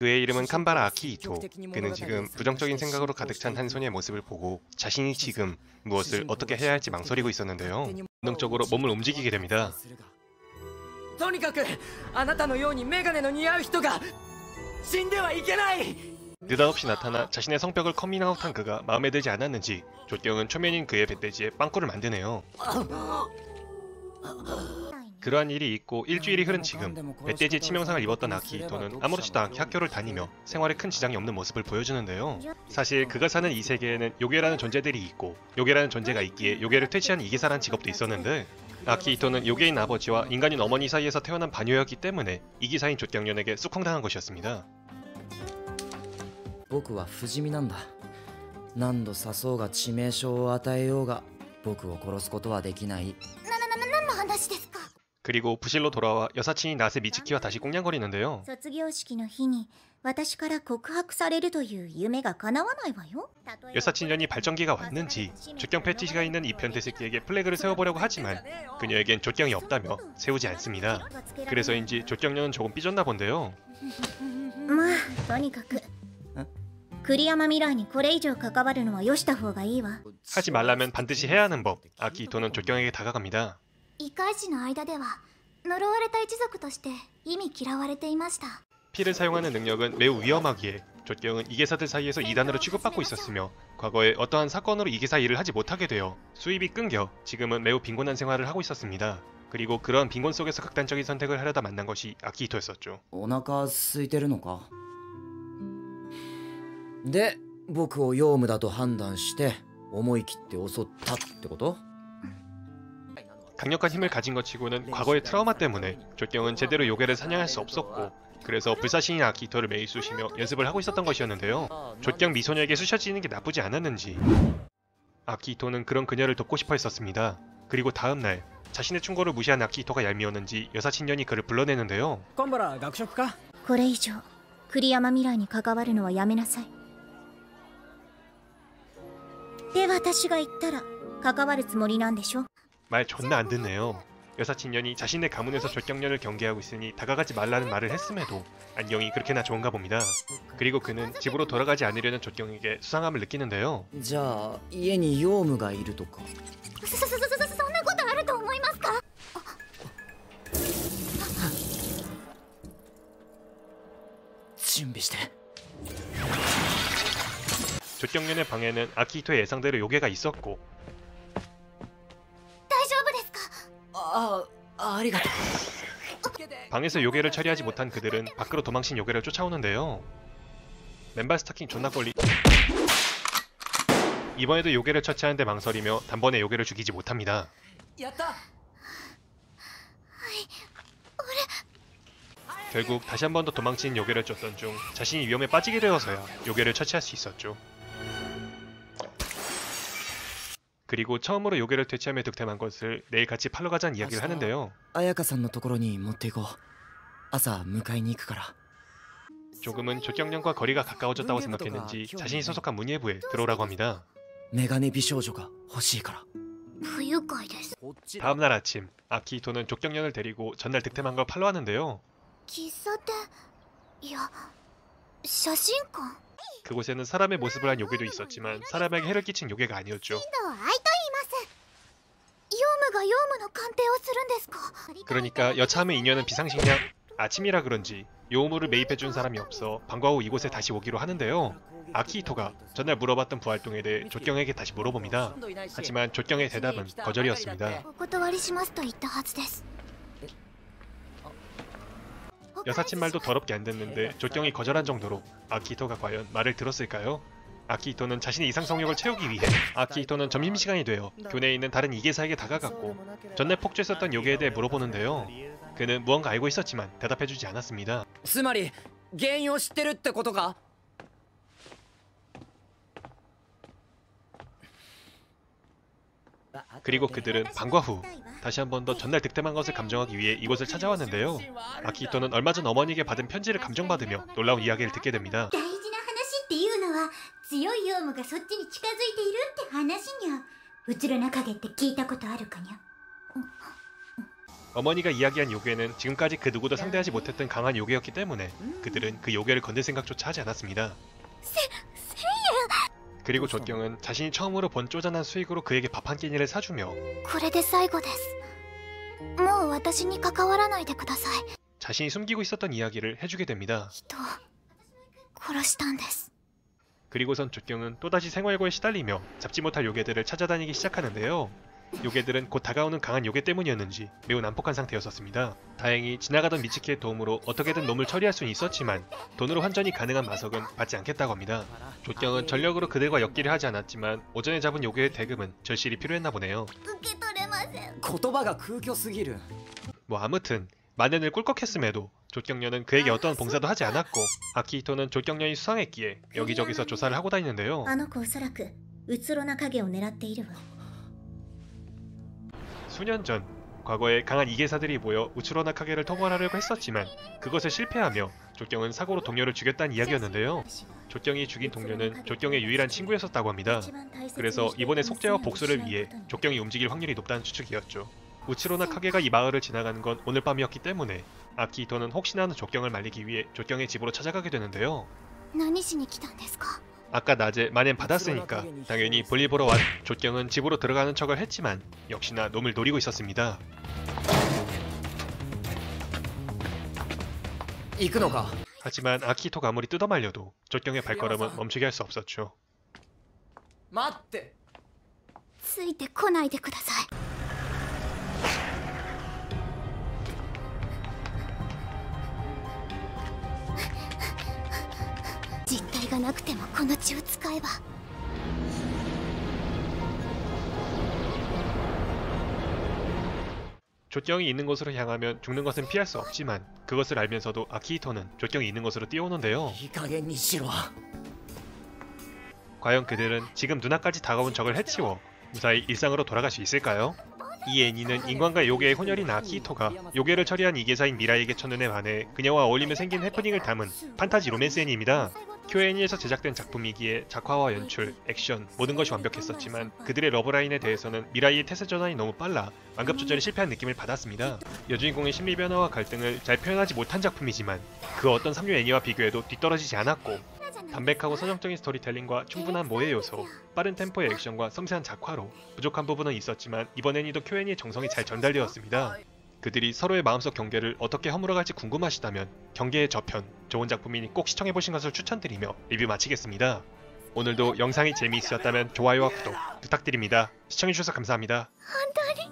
그의 이름은 칸바라 아키히토. 그는 지금 부정적인 생각으로 가득 찬 한손의 모습을 보고 자신이 지금 무엇을 어떻게 해야 할지 망설이고 있었는데요. 본능적으로 몸을 움직이게 됩니다. とにかくあなたのようにメガネの似合う人が死んではいけない。 느닷없이 나타나 자신의 성격을 커밍아웃한 그가 마음에 들지 않았는지 조경은 초면인 그의 뱃돼지에 빵꾸를 만드네요. 그러한 일이 있고 일주일이 흐른 지금 뱃돼지의 치명상을 입었던 아키히토는 아무렇지도 않게 학교를 다니며 생활에 큰 지장이 없는 모습을 보여주는데요. 사실 그가 사는 이 세계에는 요괴라는 존재들이 있고 요괴라는 존재가 있기에 요괴를 퇴치한 이기사라는 직업도 있었는데 아키히토는 요괴인 아버지와 인간인 어머니 사이에서 태어난 반려였기 때문에 이기사인 조경련에게 쑥콩당한 것이었습니다. 僕は不死身なんだ。何度刺そうが致命傷を与えようが僕を殺すことはできない。何の話ですか? 그리고 부실로 돌아와 여사친인 나세 미츠키와 다시 꽁냥거리는데요. 卒業式の日に私から告白されるという夢が叶わないわよ. 여사친년이 발전기가 왔는지 조경 패티시가 있는 이 변태새끼에게 플래그를 세워보려고 하지만 그녀에겐 조경이 없다며 세우지 않습니다. 그래서인지 조경년은 조금 삐졌나 본데요. まあとにかく栗山ミラーにこれ以上関わるのはよした方がいいわ. 하지 말라면 반드시 해야 하는 법. 아키히토는 조경에게 다가갑니다. 異界師の間では呪われた一族として意味嫌われていました. 피를 사용하는 능력은 매우 위험하기에 조경은 이계사들 사이에서 이단으로 취급받고 있었으며 과거에 어떠한 사건으로 이계사 일을 하지 못하게 되어 수입이 끊겨 지금은 매우 빈곤한 생활을 하고 있었습니다. 그리고 그런 빈곤 속에서 극단적인 선택을 하려다 만난 것이 아키히토였었죠. お腹空いてるのか? で、僕をヨウムだと判断して思い切って襲ったってこと? 강력한 힘을 가진 것 치고는 과거의 트라우마 때문에 조경은 제대로 요괴를 사냥할 수 없었고 그래서 불사신인 아키히토를 매일 쑤시며 연습을 하고 있었던 것이었는데요. 조경 미소녀에게 쑤셔지는 게 나쁘지 않았는지 아키히토는 그런 그녀를 돕고 싶어 했었습니다. 그리고 다음날 자신의 충고를 무시한 아키히토가 얄미웠는지 여사친년이 그를 불러내는데요. コンバラ学食か? これ以上栗山ミラーに関わるのはやめなさい。で私が言ったら関わるつもりなんでしょ? 말 존나 안 듣네요. 여사친년이 자신의 가문에서 조경련을 경계하고 있으니 다가가지 말라는 말을 했음에도 안경이 그렇게나 좋은가 봅니다. 그리고 그는 집으로 돌아가지 않으려는 조경에게 수상함을 느끼는데요. じゃあ家にヨウムがいるとか? そんなことあると思いますか? 準備して. 조경련의 방에는 아키히토의 예상대로 요괴가 있었고 大丈夫ですか? ありがとう. 방에서 요괴를 처리하지 못한 그들은 밖으로 도망친 요괴를 쫓아오는데요. 맨발 스타킹 존나 꼴리. 이번에도 요괴를 처치하는데 망설이며 단번에 요괴를 죽이지 못합니다. やった! 결국 다시 한 번 더 도망친 요괴를 쫓던 중 자신이 위험에 빠지게 되어서야 요괴를 처치할 수 있었죠. 그리고 처음으로 요괴를 퇴치하며 득템한 것을 내일 같이 팔러 가자는 이야기를 하는데요. 彩香さんのところに持っていこう。朝迎えに行くから. 조금은 조경련과 거리가 가까워졌다고 생각했는지 자신이 소속한 문예부에 들어오라고 합니다. メガネ美少女が欲しいから. 不愉快です. 다음날 아침, 아키히토는 조경련을 데리고 전날 득템한 걸 팔러 하는데요. 喫茶店いや写真館? 그곳에는 사람의 모습을 한 요괴도 있었지만 사람에게 해를 끼친 요괴가 아니었죠. アイと言います。ヨウムがヨウムの鑑定をするんですか? 그러니까 여차하면 인연은 비상식량. 아침이라 그런지 요우무를 매입해준 사람이 없어 방과 후 이곳에 다시 오기로 하는데요. 아키히토가 전날 물어봤던 부활동에 대해 조경에게 다시 물어봅니다. 하지만 조경의 대답은 거절이었습니다. お断りしますと言ったはずです. 여사친 말도 더럽게 안 듣는데 조경이 거절한 정도로 아키히토가 과연 말을 들었을까요? 아키히토는 자신의 이상 성욕을 채우기 위해 아키히토는 점심시간이 되어 교내에 있는 다른 이계사에게 다가갔고 전날 폭주했었던 요괴에 대해 물어보는데요. 그는 무언가 알고 있었지만 대답해주지 않았습니다. つまり原因を知ってるってことか? 그리고 그들은 방과 후 다시 한 번 더 전날 득템한 것을 감정하기 위해 이곳을 찾아왔는데요. 아키히토는 얼마 전 어머니에게 받은 편지를 감정받으며 놀라운 이야기를 듣게 됩니다. 大事な話っていうのは強いヨウムがそっちに近づいているって話にゃ。うつろな影って聞いたことあるかにゃ。 어머니가 이야기한 요괴는 지금까지 그 누구도 상대하지 못했던 강한 요괴였기 때문에 그들은 그 요괴를 건들 생각조차 하지 않았습니다. 그리고 조경은 자신이 처음으로 번 쪼잔한 수익으로 그에게 밥 한 끼니를 사주며 これで最後です。もう私に関わらないでください。 자신이 숨기고 있었던 이야기를 해주게 됩니다. 人を殺したんです。 그리고선 조경은 또다시 생활고에 시달리며 잡지 못할 요괴들을 찾아다니기 시작하는데요. 요괴들은 곧 다가오는 강한 요괴 때문이었는지 매우 난폭한 상태였었습니다. 다행히 지나가던 미츠키의 도움으로 어떻게든 놈을 처리할 수는 있었지만 돈으로 환전이 가능한 마석은 받지 않겠다고 합니다. 조경은 전력으로 그들과 엮기를 하지 않았지만 오전에 잡은 요괴의 대금은 절실히 필요했나 보네요. 受け取れません。言葉が空虚すぎる。 뭐 아무튼 만년을 꿀꺽했음에도 조경녀는 그에게 어떤 봉사도 하지 않았고 아키히토는 조경녀이 수상했기에 여기저기서 조사를 하고 다니는데요. あの子おそらくうつろな影を狙っているわ。 수년 전 과거에 강한 이계사들이 모여 우츠로나 카게를 토벌하려고 했었지만 그것을 실패하며 조경은 사고로 동료를 죽였다는 이야기였는데요. 조경이 죽인 동료는 조경의 유일한 친구였었다고 합니다. 그래서 이번에 속죄와 복수를 위해 조경이 움직일 확률이 높다는 추측이었죠. 우츠로나 카게가 이 마을을 지나가는 건 오늘 밤이었기 때문에 아키히토는 혹시나 하는 조경을 말리기 위해 조경의 집으로 찾아가게 되는데요. 何しに来たんですか？ 아까 낮에 만엔 받았으니까 당연히 볼일 보러 왔. 조경은 집으로 들어가는 척을 했지만 역시나 놈을 노리고 있었습니다. 行くのか。 하지만 아키히토가 아무리 뜯어말려도 조경의 발걸음은 멈추게 할 수 없었죠. 待って。ついてこないでください。実体がなくてもこの血を使えば。 조경이 있는 곳으로 향하면 죽는 것은 피할 수 없지만 그것을 알면서도 아키히토는 조경이 있는 곳으로 뛰어오는데요. いい加減にしろ。 과연 그들은 지금 눈앞까지 다가온 적을 해치워 무사히 일상으로 돌아갈 수 있을까요? 이 애니는 인간과 요괴의 혼혈인 아키히토가 요괴를 처리한 이계사인 미라이에게 첫눈에 반해 그녀와 어울리며 생긴 해프닝을 담은 판타지 로맨스 애니입니다. 큐애니에서 제작된 작품이기에 작화와 연출, 액션 모든 것이 완벽했었지만 그들의 러브라인에 대해서는 미라이의 태세 전환이 너무 빨라 완급 조절이 실패한 느낌을 받았습니다. 여주인공의 심리 변화와 갈등을 잘 표현하지 못한 작품이지만 그 어떤 삼류 애니와 비교해도 뒤떨어지지 않았고 담백하고 서정적인 스토리텔링과 충분한 모해 요소, 빠른 템포의 액션과 섬세한 작화로 부족한 부분은 있었지만 이번 애니도 큐애니의 정성이 잘 전달되었습니다. 그들이 서로의 마음속 경계를 어떻게 허물어갈지 궁금하시다면 경계의 저편, 좋은 작품이니 꼭 시청해보신 것을 추천드리며 리뷰 마치겠습니다. 오늘도 영상이 재미있으셨다면 좋아요와 구독 부탁드립니다. 시청해주셔서 감사합니다. 本当に